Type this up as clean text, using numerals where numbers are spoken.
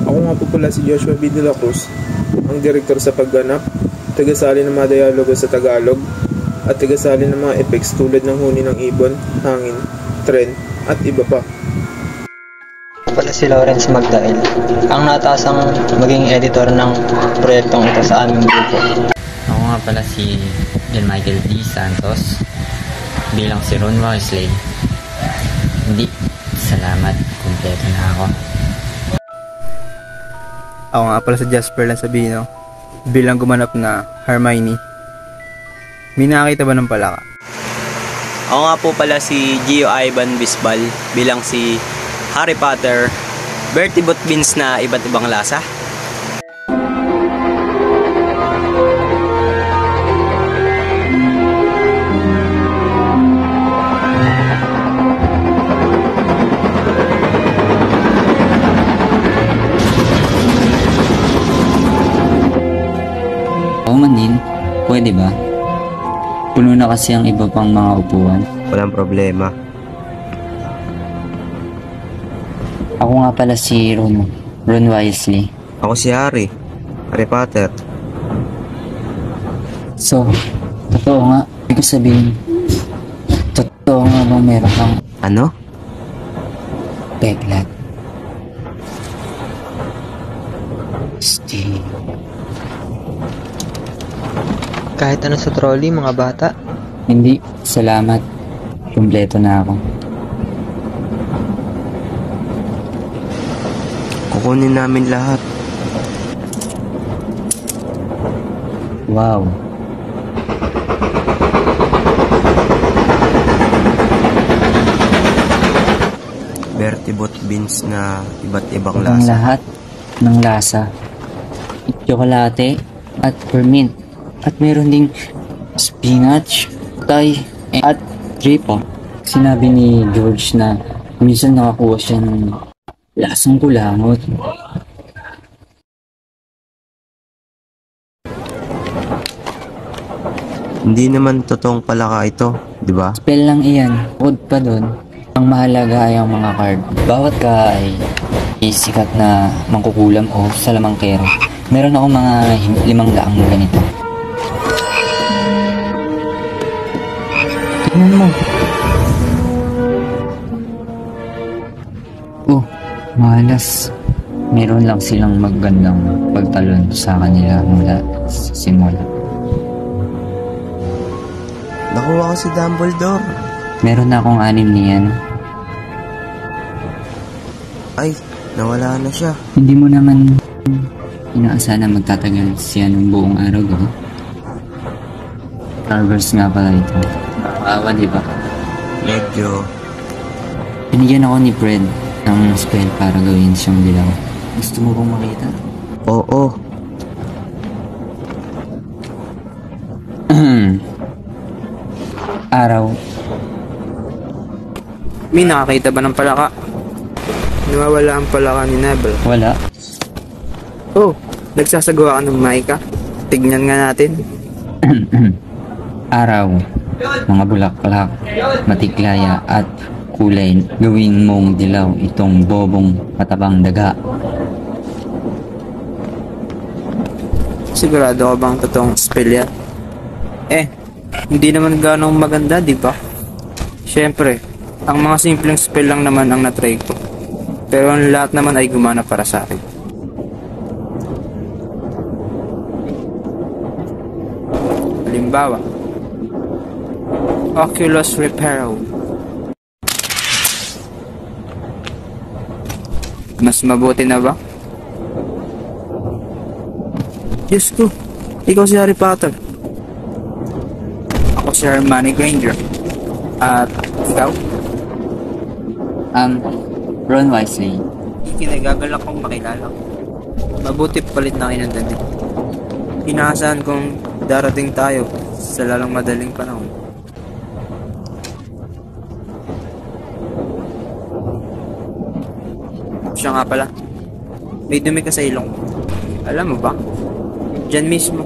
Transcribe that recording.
Ako nga po pala si Joshua B. De La Cruz, ang direktor sa pagganap, tagasali ng mga dialogo sa Tagalog, at tagasali ng mga effects tulad ng huni ng ibon, hangin, tren, at iba pa. Ako pala si Lawrence Magdael, ang natasang maging editor ng proyektong ito sa aming grupo. Ako nga pala si John Michael D. Santos, bilang si Ron Wesley. Hindi, salamat, kumpleto na ako. Ako nga pala si Jasper Lansabino, bilang gumanap na Hermione. May nakakita ba ng palaka? Ako nga po pala si Gio Ivan Bisbal, bilang si Harry Potter, Bertie Boot Beans na iba't ibang lasa. Ako man din, pwede ba? Puno na kasi ang iba pang mga upuan. Walang problema. Ako nga pala si Ron Wesley. Ako si Harry Potter. So, totoo nga, ibig sabihin, totoo nga ba meron kang Ano? peglat? Steve. Kahit ano sa trolley, mga bata. Hindi, salamat. Kumpleto na ako. Kukunin namin lahat. Wow. Bertie Boot Beans na iba't ibang Ang lasa. lahat ng lasa. Tsokolate at permint. At meron ding spinach, Thai, at tripa. Sinabi ni George na minsan nakakuha siya ng lasang kulangot. Hindi naman totoong palaka ito, di ba? Spell lang iyan. Bukod pa dun, ang mahalaga ay ang mga card. Bawat ka ay isikat na mangkukulam o salamangkero. Meron ako mga 500 ganito. Tingnan mo. Oh, malas. Meron lang silang magandang pagtalon sa kanila mula sa simula. Nakuha ko si Dumbledore. Meron na akong 6 niyan. Ay, nawala na siya. Hindi mo naman inaasahan na magtatagal siya ng buong araw, di ba? Carvers nga pala ito. Nakakaawa, di ba? Medyo. Binigyan ako ni Fred ng spell para gawin siyang dilaw. Gusto mo bang makita? Oo. Araw. May nakakita ba ng palaka? Nawawala ang palaka ni Neville. Wala. Oh, nagsasagawa ka ng maika. Tignan nga natin. Araw. Mga bulaklak, matiklaya at kulay. Gawin mong dilaw itong bobong matabang daga. Sigurado ka bang totoong spell yan? Hindi naman ganong maganda, di ba? Siyempre, ang mga simpleng spell lang naman ang natry ko. Pero ang lahat naman ay gumana para sa akin. Halimbawa, Oculus Reparo. Mas mabuti na ba? Diyos ko, ikaw si Harry Potter. Ako si Hermione Granger. At ikaw? Ron Wesley. Kinagagalak kong makilala ko. Mabuti palit na kayo ng damit. Inaasahan kong darating tayo sa lalang madaling panahon. Siya nga pala, may dumi ka sa ilong. Alam mo ba? Diyan mismo,